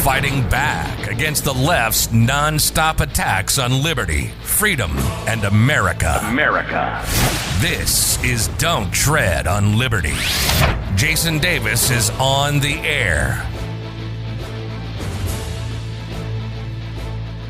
fighting back against the left's non-stop attacks on liberty, freedom, and America. This is Don't Tread on Liberty. Jason Davis is on the air.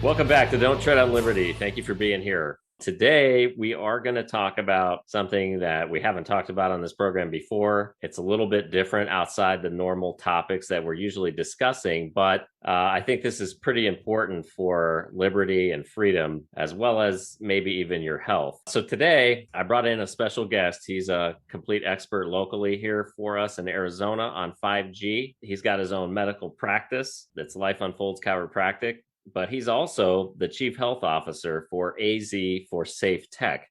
Welcome back to Don't Tread on Liberty. Thank you for being here. Today, we are going to talk about something that we haven't talked about on this program before. It's a little bit different outside the normal topics that we're usually discussing, but I think this is pretty important for liberty and freedom, as well as maybe even your health. So today, I brought in a special guest. He's a complete expert locally here for us in Arizona on 5G. He's got his own medical practice that's Life Unfolds Chiropractic. But he's also the Chief Health Officer for AZ for Safe Tech.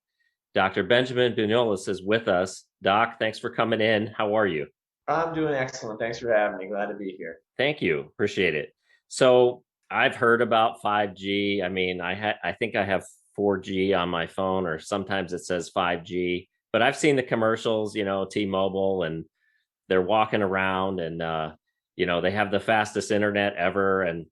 Dr. Benjamin Buñuelos is with us. Doc, thanks for coming in. How are you? I'm doing excellent. Thanks for having me. Glad to be here. Thank you. Appreciate it. So I've heard about 5G. I mean, I think I have 4G on my phone, or sometimes it says 5G. But I've seen the commercials, T-Mobile, and they're walking around and, they have the fastest internet ever. And,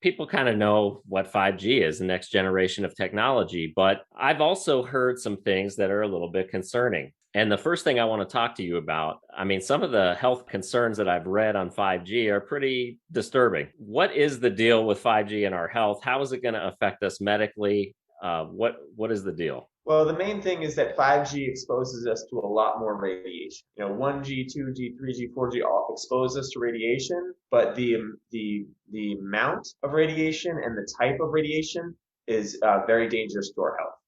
people kind of know what 5G is, the next generation of technology, but I've also heard some things that are a little bit concerning. And the first thing I want to talk to you about, some of the health concerns that I've read on 5G are pretty disturbing. What is the deal with 5G in our health? How is it going to affect us medically? What is the deal? Well, the main thing is that 5G exposes us to a lot more radiation. 1G, 2G, 3G, 4G all expose us to radiation, but the amount of radiation and the type of radiation is very dangerous to our health.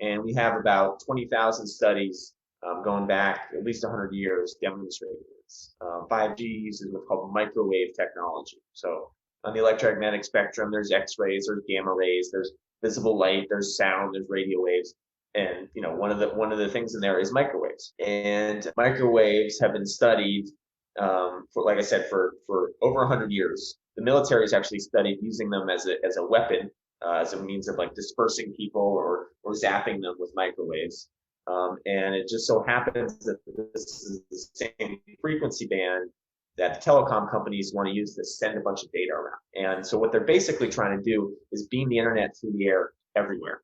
And we have about 20,000 studies going back at least 100 years demonstrating this. 5G uses what's called microwave technology. So on the electromagnetic spectrum, there's X-rays, there's gamma rays, there's visible light, there's sound, there's radio waves. And one of the things in there is microwaves, and microwaves have been studied for, like I said, for over 100 years. The military has actually studied using them as a weapon, as a means of like dispersing people or zapping them with microwaves. And it just so happens that this is the same frequency band that the telecom companies want to use to send a bunch of data around. And so what they're basically trying to do is beam the internet through the air everywhere.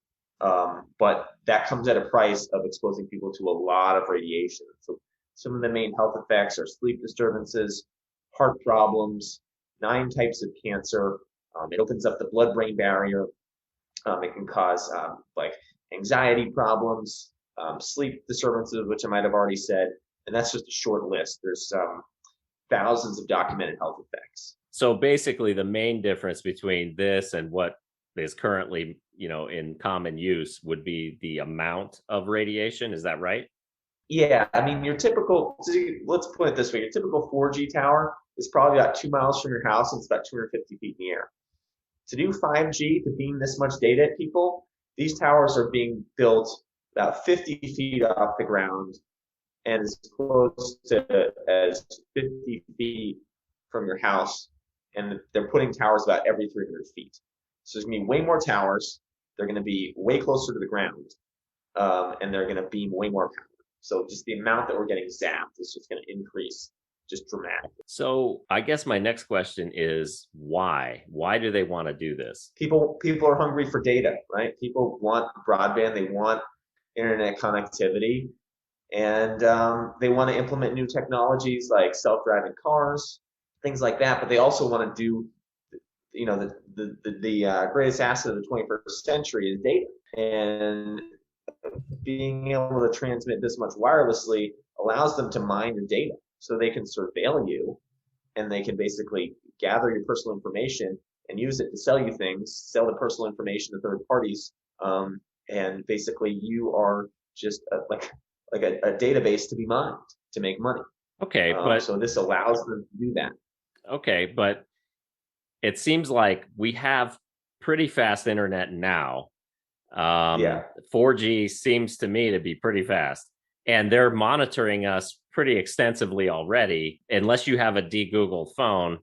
But that comes at a price of exposing people to a lot of radiation. So some of the main health effects are sleep disturbances, heart problems, 9 types of cancer. It opens up the blood-brain barrier. It can cause like anxiety problems, sleep disturbances, which I might have already said. And that's just a short list. There's thousands of documented health effects. So basically the main difference between this and what is currently, in common use would be the amount of radiation. Is that right? Yeah. Your typical, let's put it this way, your typical 4G tower is probably about 2 miles from your house, and it's about 250 feet in the air. To do 5G, to beam this much data at people, these towers are being built about 50 feet off the ground and as close to as 50 feet from your house. And they're putting towers about every 300 feet. So there's going to be way more towers. They're going to be way closer to the ground, and they're going to beam way more power. So just the amount that we're getting zapped is just going to increase just dramatically. So I guess my next question is why? Why do they want to do this? People are hungry for data, right? People want broadband. They want internet connectivity, and they want to implement new technologies like self-driving cars, things like that. But they also want to do the greatest asset of the 21st century is data, and being able to transmit this much wirelessly allows them to mine your data so they can surveil you, and they can basically gather your personal information and use it to sell you things, sell the personal information to third parties, and basically you are just a database to be mined to make money. Okay, but so this allows them to do that. Okay, but it seems like we have pretty fast internet now. 4G seems to me to be pretty fast, and they're monitoring us pretty extensively already. Unless you have a de-Googled phone,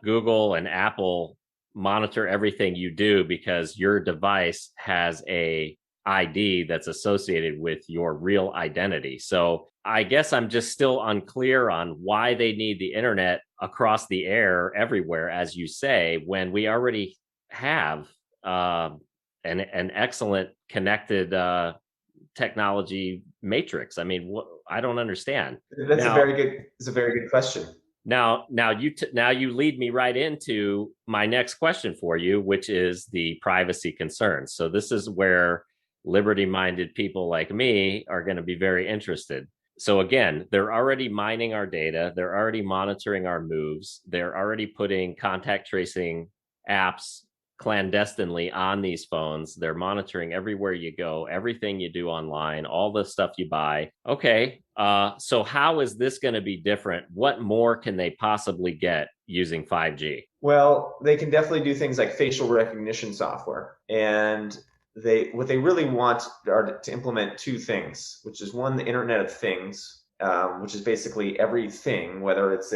Google and Apple monitor everything you do because your device has a ID that's associated with your real identity. So I guess I'm just still unclear on why they need the internet across the air everywhere, as you say, when we already have an excellent connected technology matrix. I mean, I don't understand. That's a very good question. Now you lead me right into my next question for you, which is the privacy concerns. So this is where liberty-minded people like me are going to be very interested. So again, they're already mining our data. They're already monitoring our moves. They're already putting contact tracing apps clandestinely on these phones. They're monitoring everywhere you go, everything you do online, all the stuff you buy. Okay, so how is this going to be different? What more can they possibly get using 5G? Well, they can definitely do things like facial recognition software. And what they really want are to implement two things, which is one, the Internet of Things, which is basically everything, whether it's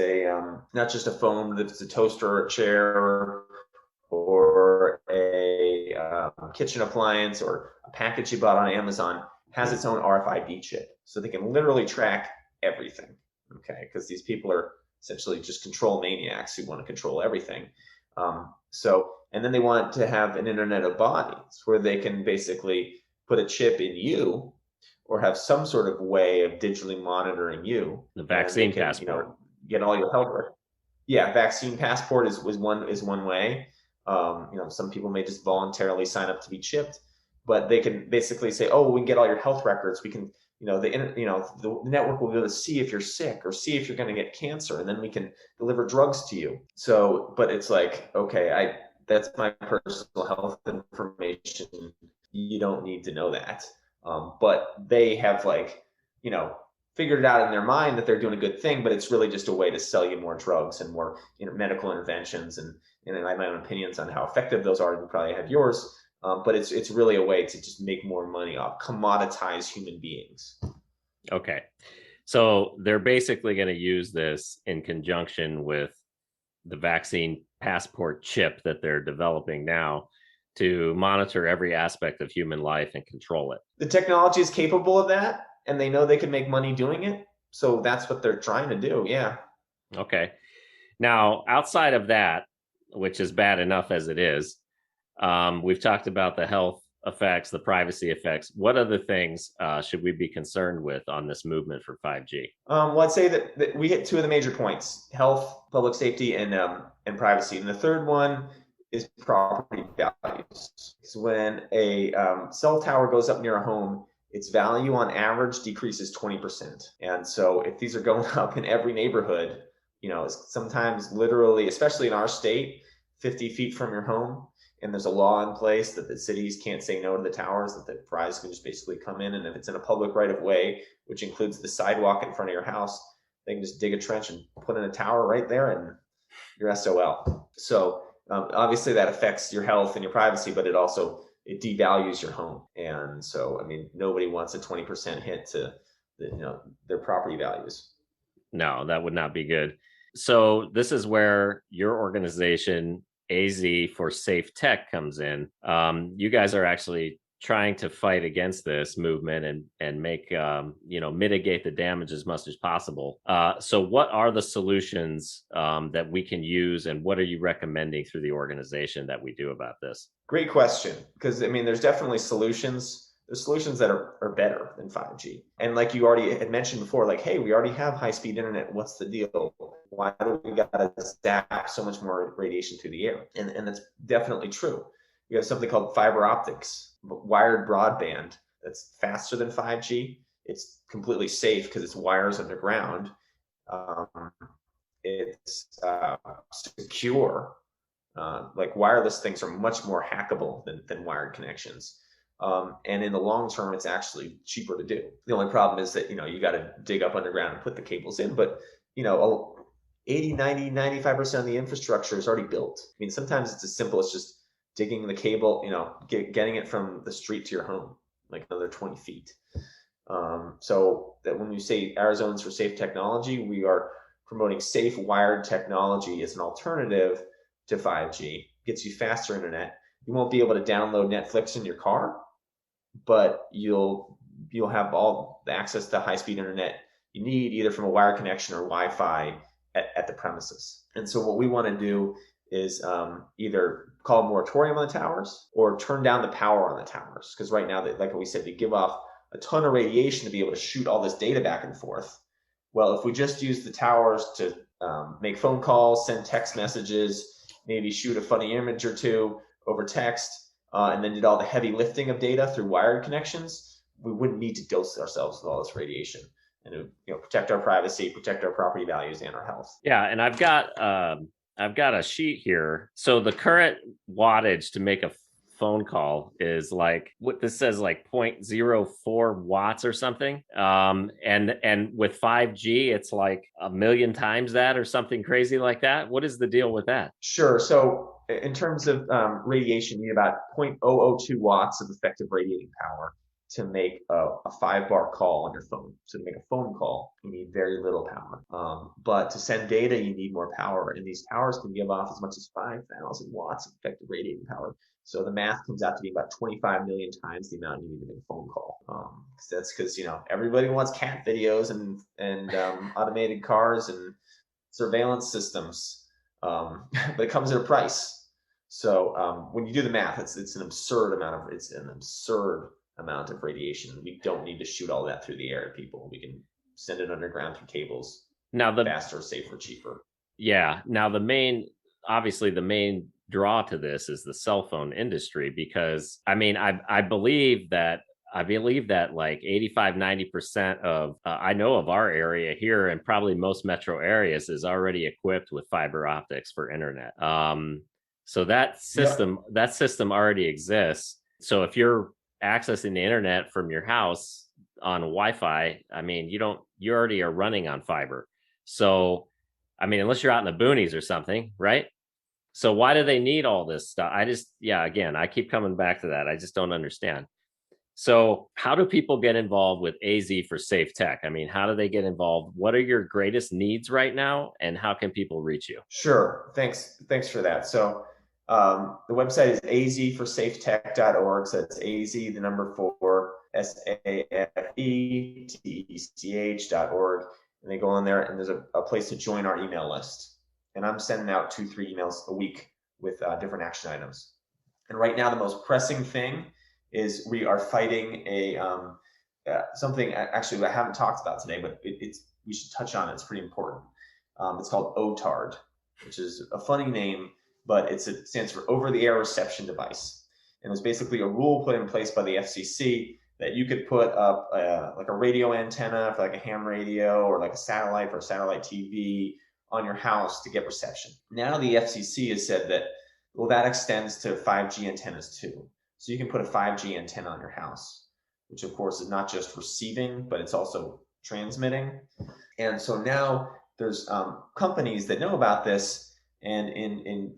not just a phone, but it's a toaster or a chair or a kitchen appliance or a package you bought on Amazon, has its own RFID chip. So they can literally track everything, okay? Because these people are essentially just control maniacs who want to control everything. And then they want to have an Internet of Bodies where they can basically put a chip in you or have some sort of way of digitally monitoring you. The vaccine passport. Get all your health records. Yeah, vaccine passport is one way. Some people may just voluntarily sign up to be chipped, but they can basically say, oh, we can get all your health records. We can, the network will be able to see if you're sick or see if you're going to get cancer, and then we can deliver drugs to you. So, but it's like, okay, that's my personal health information. You don't need to know that. But they have figured it out in their mind that they're doing a good thing, but it's really just a way to sell you more drugs and more medical interventions. And I have my own opinions on how effective those are. You probably have yours. But it's really a way to just make more money off, commoditize human beings. Okay. So they're basically going to use this in conjunction with the vaccine passport chip that they're developing now to monitor every aspect of human life and control it. The technology is capable of that, and they know they can make money doing it. So that's what they're trying to do. Yeah. Okay. Now, outside of that, which is bad enough as it is, we've talked about the health effects, the privacy effects. What other things should we be concerned with on this movement for 5G? Well, I'd say that we hit two of the major points: health, public safety, and privacy. And the third one is property values. So when a cell tower goes up near a home, its value on average decreases 20%. And so if these are going up in every neighborhood, sometimes literally, especially in our state, 50 feet from your home, and there's a law in place that the cities can't say no to the towers, that the prize can just basically come in. And if it's in a public right of way, which includes the sidewalk in front of your house, they can just dig a trench and put in a tower right there and you're SOL. So obviously that affects your health and your privacy, but it devalues your home. And so, nobody wants a 20% hit to their property values. No, that would not be good. So this is where your organization, AZ for Safe Tech, comes in. You guys are actually trying to fight against this movement and make mitigate the damage as much as possible. So what are the solutions that we can use, and what are you recommending through the organization that we do about this? Great question, because there's definitely solutions. There's solutions that are better than 5G. And like you already had mentioned before, like, hey, we already have high-speed internet. What's the deal? Why do we got to zap so much more radiation through the air? And that's definitely true. We have something called fiber optics, wired broadband, that's faster than 5G. It's completely safe because it's wires underground. It's secure. Like wireless things are much more hackable than wired connections. And in the long term, it's actually cheaper to do. The only problem is that, you got to dig up underground and put the cables in. But, 80, 90, 95% of the infrastructure is already built. Sometimes it's as simple as just digging the cable, getting it from the street to your home, like another 20 feet. So that when you say Arizonans for Safe Technology, we are promoting safe wired technology as an alternative to 5G. Gets you faster internet. You won't be able to download Netflix in your car, but you'll have all the access to high-speed internet you need, either from a wired connection or Wi-Fi at the premises. And so what we want to do is either call a moratorium on the towers or turn down the power on the towers. Because right now, like we said, they give off a ton of radiation to be able to shoot all this data back and forth. Well, if we just use the towers to make phone calls, send text messages, maybe shoot a funny image or two over text, and then did all the heavy lifting of data through wired connections, we wouldn't need to dose ourselves with all this radiation, and it would, protect our privacy, protect our property values and our health. Yeah, and I've got a sheet here. So the current wattage to make a phone call is like, what this says, like 0.04 watts or something. And with 5G, it's like a million times that or something crazy like that. What is the deal with that? Sure. So in terms of radiation, you need about 0.002 watts of effective radiating power to make a 5-bar call on your phone. So to make a phone call, you need very little power. But to send data, you need more power. And these towers can give off as much as 5,000 watts of effective radiating power. So the math comes out to be about 25 million times the amount you need to make a phone call. That's because everybody wants cat videos and automated cars and surveillance systems, but it comes at a price. So when you do the math, it's an absurd amount of radiation. We don't need to shoot all that through the air at people. We can send it underground through cables. Now faster, safer, cheaper. Yeah. Now the main draw to this is the cell phone industry, because I believe that like 85-90% of I know of our area here, and probably most metro areas, is already equipped with fiber optics for internet. So that system already exists. So if you're accessing the internet from your house on Wi-Fi, you already are running on fiber. So unless you're out in the boonies or something, right? So why do they need all this stuff? I keep coming back to that. I just don't understand. So how do people get involved with AZ for Safe Tech? How do they get involved? What are your greatest needs right now, and how can people reach you? Sure. Thanks for that. So the website is azforsafetech.org. So it's AZ, the number 4, SAFETECH.org. And they go on there, and there's a place to join our email list. And I'm sending out 2-3 emails a week with different action items. And right now, the most pressing thing is we are fighting something actually I haven't talked about today, but we should touch on it. It's pretty important. It's called OTARD, which is a funny name, but it stands for Over-the-Air Reception Device. And it was basically a rule put in place by the FCC that you could put up like a radio antenna for like a ham radio, or like a satellite for a satellite TV on your house to get reception. Now the FCC has said that, well, that extends to 5G antennas too. So you can put a 5G antenna on your house, which of course is not just receiving, but it's also transmitting. And so now there's companies that know about this, and in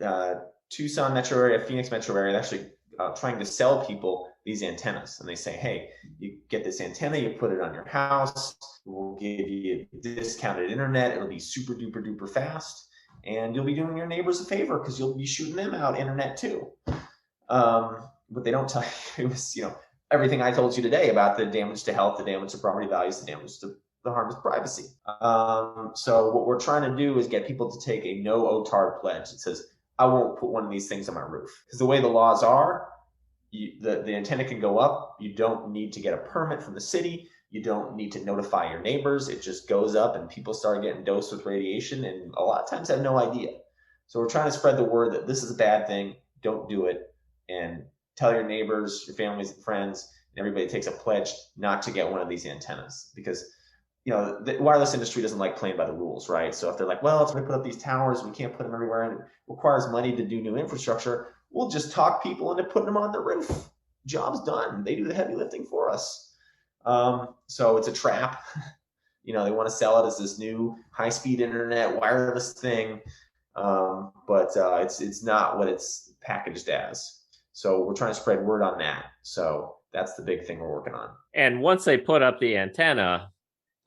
Tucson metro area, Phoenix metro area, they're actually trying to sell people these antennas. And they say, hey, you get this antenna, you put it on your house, we'll give you discounted internet, it'll be super duper duper fast, and you'll be doing your neighbors a favor because you'll be shooting them out internet too. What they don't tell you is, everything I told you today about the damage to health, the damage to property values, the damage to the harm to privacy. So what we're trying to do is get people to take a no OTARD pledge. It says, I won't put one of these things on my roof. Because the way the laws are, the antenna can go up. You don't need to get a permit from the city. You don't need to notify your neighbors. It just goes up, and people start getting dosed with radiation, and a lot of times have no idea. So we're trying to spread the word that this is a bad thing. Don't do it. And tell your neighbors, your families and friends, and everybody takes a pledge not to get one of these antennas, because the wireless industry doesn't like playing by the rules, right? So if they're like, well, if we put up these towers, we can't put them everywhere, and it requires money to do new infrastructure, we'll just talk people into putting them on the roof. Job's done. They do the heavy lifting for us. So it's a trap. They want to sell it as this new high-speed internet wireless thing, but it's not what it's packaged as. So we're trying to spread word on that. So that's the big thing we're working on. And once they put up the antenna,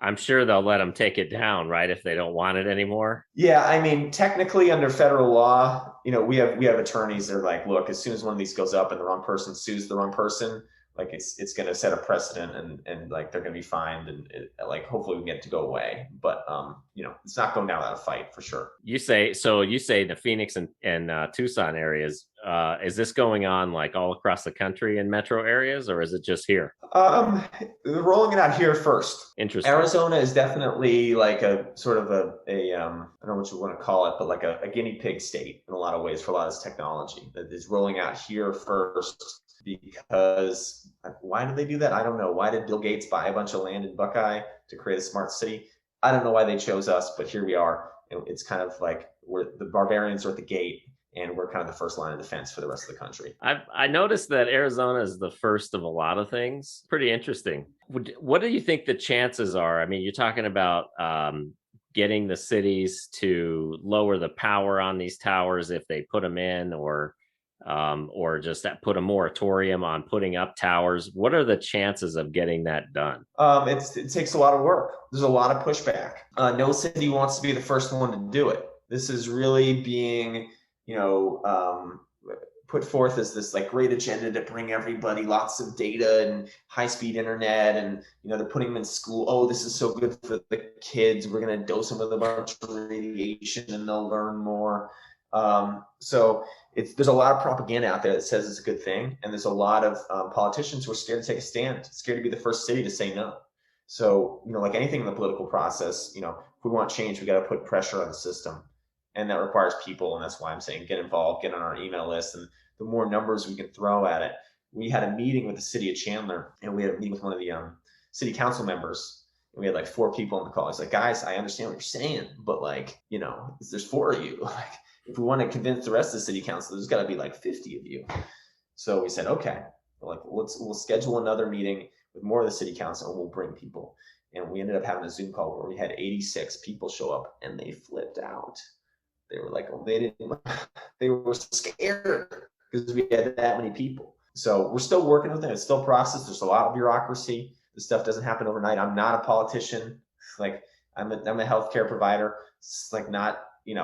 I'm sure they'll let them take it down, right? If they don't want it anymore. Yeah, technically under federal law, we have attorneys that are like, look, as soon as one of these goes up and the wrong person sues the wrong person, like it's going to set a precedent, and like they're going to be fined, and like hopefully we can get it to go away. But it's not going down without a fight for sure. You say the Phoenix and Tucson areas. Is this going on like all across the country in metro areas, or is it just here? They're rolling it out here first. Interesting. Arizona is definitely like a sort of a I don't know what you want to call it, but like a guinea pig state in a lot of ways for a lot of this technology that is rolling out here first. Because why did they do that? I don't know. Why did Bill Gates buy a bunch of land in Buckeye to create a smart city? I don't know why they chose us, but here we are. And it's kind of like the barbarians are at the gate, and we're kind of the first line of defense for the rest of the country. I noticed that Arizona is the first of a lot of things. Pretty interesting. What do you think the chances are? I mean, you're talking about getting the cities to lower the power on these towers if they put them in, or just put a moratorium on putting up towers. What are the chances of getting that done? It takes a lot of work. There's a lot of pushback. No city wants to be the first one to do it. This is really being, put forth as this like great agenda to bring everybody lots of data and high-speed internet, and they're putting them in school. Oh, this is so good for the kids. We're going to dose them with a bunch of radiation and they'll learn more. So there's a lot of propaganda out there that says it's a good thing, and there's a lot of politicians who are scared to take a stand, scared to be the first city to say no. So like anything in the political process, if we want change, we got to put pressure on the system, and that requires people. And that's why I'm saying get involved, get on our email list, and the more numbers we can throw at it. We had a meeting with the city of Chandler, and we had a meeting with one of the city council members. We had like 4 people on the call. He's like, guys, I understand what you're saying, but like, there's 4 of you. Like, if we want to convince the rest of the city council, there's got to be like 50 of you. So we said, okay, we'll schedule another meeting with more of the city council, and we'll bring people. And we ended up having a Zoom call where we had 86 people show up, and they flipped out. They were like, they were scared because we had that many people. So we're still working with it. It's still a process. There's a lot of bureaucracy. This stuff doesn't happen overnight. I'm not a politician. Like I'm a healthcare provider. It's like not, in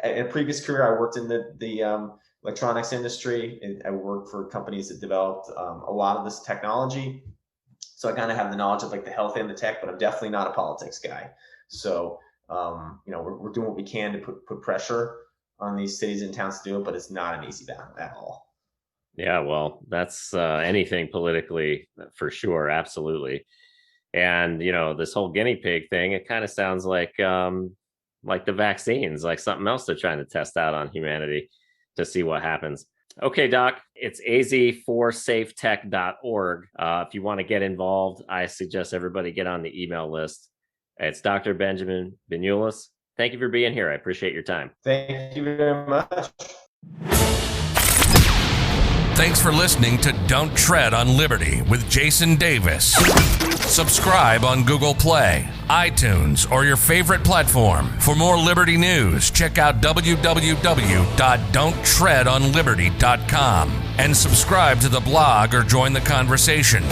a previous career, I worked in the electronics industry, and I worked for companies that developed a lot of this technology. So I kind of have the knowledge of like the health and the tech, but I'm definitely not a politics guy. So, we're doing what we can to put pressure on these cities and towns to do it, but it's not an easy battle at all. Yeah, well, that's anything politically for sure. Absolutely. And, this whole guinea pig thing, it kind of sounds like the vaccines, like something else they're trying to test out on humanity to see what happens. Okay, Doc, it's az4safetech.org. If you want to get involved, I suggest everybody get on the email list. It's Dr. Benjamin Benulis. Thank you for being here. I appreciate your time. Thank you very much. Thanks for listening to Don't Tread on Liberty with Jason Davis. Subscribe on Google Play, iTunes, or your favorite platform. For more Liberty news, check out www.don'ttreadonliberty.com and subscribe to the blog or join the conversation.